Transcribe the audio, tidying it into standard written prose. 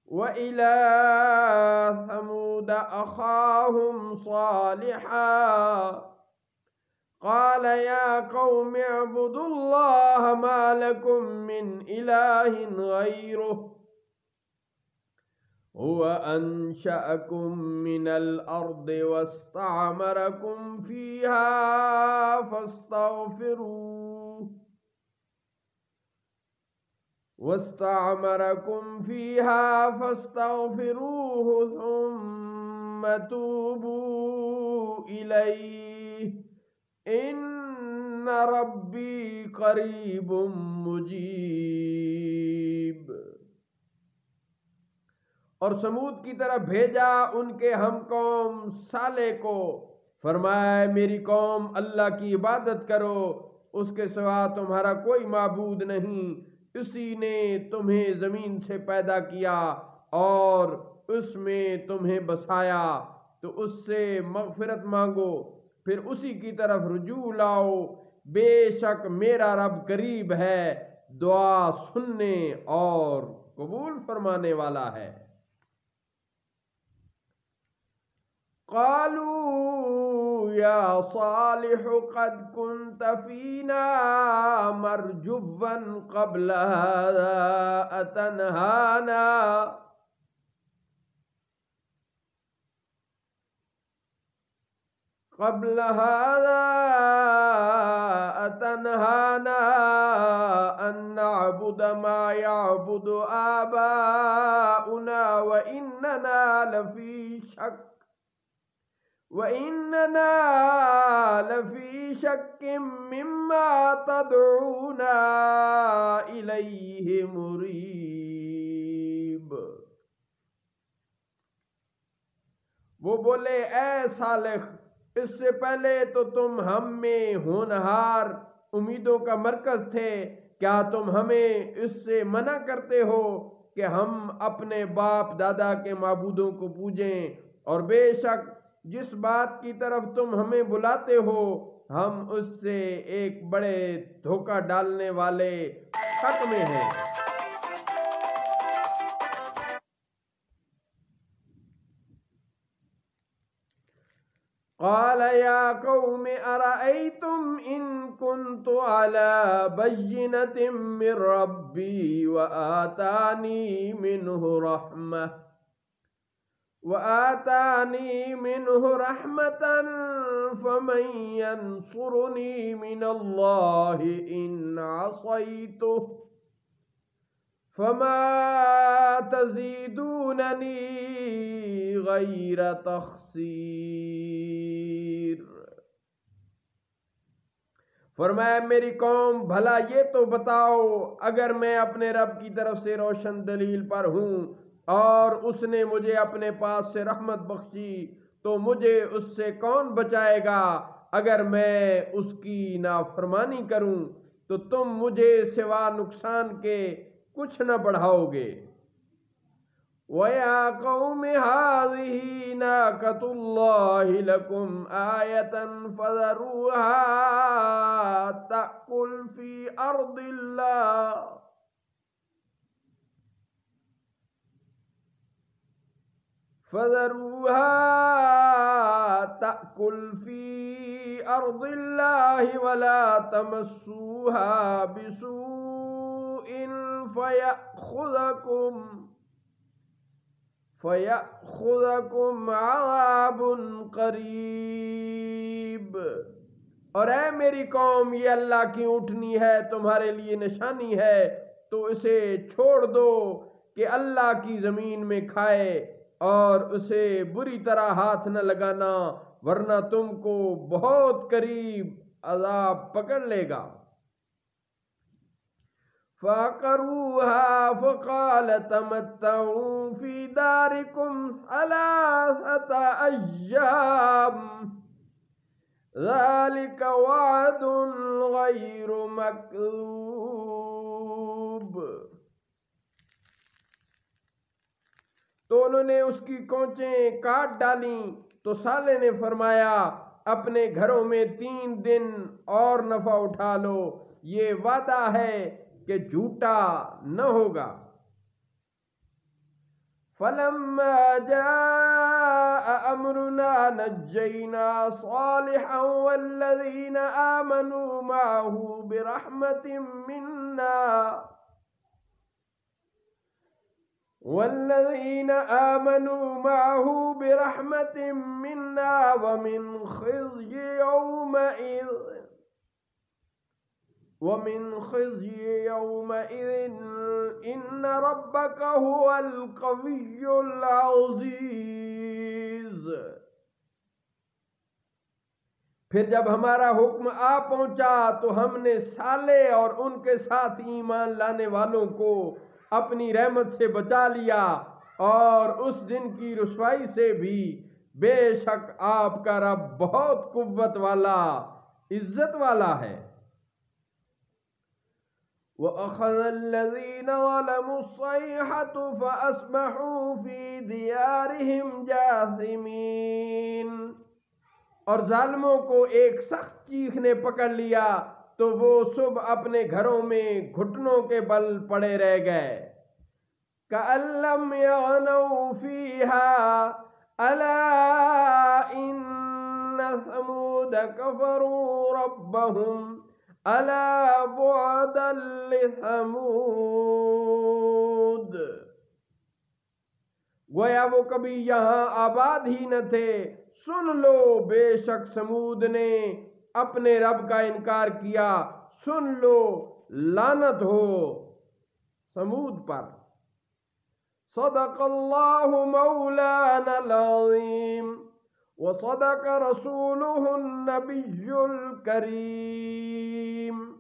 وَإِلَى ثَمُودَ أَخَاهُمْ صَالِحًا قَالَ يَا قَوْمِ اعْبُدُوا اللَّهَ مَا لَكُمْ مِنْ إِلَٰهٍ غَيْرُهُ هُوَ أَنشَأَكُم مِّنَ الْأَرْضِ وَاسْتَعْمَرَكُمْ فِيهَا فاستغفروه ثم توبوا إليه إن ربي قریب مجیب۔ اور سمود کی طرف بھیجا ان کے ہم قوم صالح کو، فرمایا میری قوم اللہ کی عبادت کرو، اس کے سوا تمہارا کوئی معبود نہیں، اسی نے تمہیں زمین سے پیدا کیا اور اس میں تمہیں بسایا، تو اس سے مغفرت مانگو، پھر اسی کی طرف رجوع لاؤ، بے شک میرا رب قریب ہے، دعا سننے اور قبول فرمانے والا ہے۔ قالوا یا صالح قد كنت فینا مرجوا قبل هذا أتنهانا أن نعبد ما يعبد آباؤنا وإننا لفي شك مما تدعونا إليه مريب۔ وہ بولے اے صالح، اس سے پہلے تو تم ہم میں ہونہار امیدوں کا مرکز تھے، کیا تم ہمیں اس سے منع کرتے ہو کہ ہم اپنے باپ دادا کے معبودوں کو پوجیں، اور بے شک جس بات کی طرف تم ہمیں بلاتے ہو ہم اس سے ایک بڑے دھوکہ ڈالنے والے شک میں ہیں۔ قال یا قوم ارأيتم ان كنت على بينة من ربي وآتاني منه رحمة فمن ينصرني من الله إن عصيته فما تزيدونني غير تخسير۔ فرمایا میری قوم بھلا یہ تو بتاؤ، اگر میں اپنے رب کی طرف سے روشن دلیل پر ہوں اور اس نے مجھے اپنے پاس سے رحمت بخشی تو مجھے اس سے کون بچائے گا؟ اگر میں اس کی نافرمانی کروں تو تم مجھے سوا نقصان کے کچھ نہ بڑھاؤ گے۔ وَيَا قَوْمِ هَٰذِهِ نَاقَةُ اللَّهِ لَكُمْ آيَةً فَذَرُوهَا تَأْكُلْ فِي أَرْضِ اللَّهِ وَلَا تَمَسُّوهَا بِسُوءٍ فَيَأْخُذَكُمْ عَذَابٌ قَرِيبٌ۔ اور اے میری قوم، یہ اللہ کی اونٹنی ہے، تمہارے لیے نشانی ہے، تو اسے چھوڑ دو کہ اللہ کی زمین میں کھائے، اور اسے بری طرح ہاتھ نہ لگانا، ورنہ تم کو بہت قریب عذاب پکڑ لے گا۔ فَعَقَرُوهَا فَقَالَ تَمَتَّعُوا فِي دَارِكُمْ ثَلَاثَةَ أَيَّامٍ ذَلِكَ وَعْدٌ غَيْرُ مَكْذُوبٍ۔ تو انہوں نے اس کی کونچیں کاٹ ڈالیں، تو صالح نے فرمایا اپنے گھروں میں 3 دن اور نفع اٹھا لو، یہ وعدہ ہے کہ جھوٹا نہ ہوگا۔ فلما جاء أمرنا نجينا صالحا والذين آمنوا معه برحمة منا ومن خزي يومئذ إن ربك هو القوي العزيز۔ پھر جب ہمارا حکم آ پہنچا تو ہم نے صالح اور ان کے ساتھ ایمان لانے والوں کو اپنی رحمت سے بچا لیا، اور اس دن کی رسوائی سے بھی۔ بے شک آپ کا رب بہت قوت والا، عزت والا ہے۔ وَأَخَذَ الَّذِينَ ظَلَمُوا الصَّيْحَةُ فَأَصْبَحُوا فِي دِيَارِهِمْ جَاثِمِينَ۔ اور ظالموں کو ایک سخت چیخ نے پکڑ لیا تو وہ صبح اپنے گھروں میں گھٹنوں کے بل پڑے رہ گئے۔ كَأَن لَّمْ يَغْنَوْا فِيهَا أَلَا إِنَّ ثَمُودَ كَفَرُوا رَبَّهُمْ أَلَا بُعْدًا لِثَمُودَ۔ گویا وہ کبھی یہاں آباد ہی نہ تھے۔ سن لو، بے شک سمود نے اپنے رب کا انکار کیا۔ سن لو، لعنت ہو سمود پر۔ صدق اللہ مولانا العظیم وصدق رسولہ النبی الکریم۔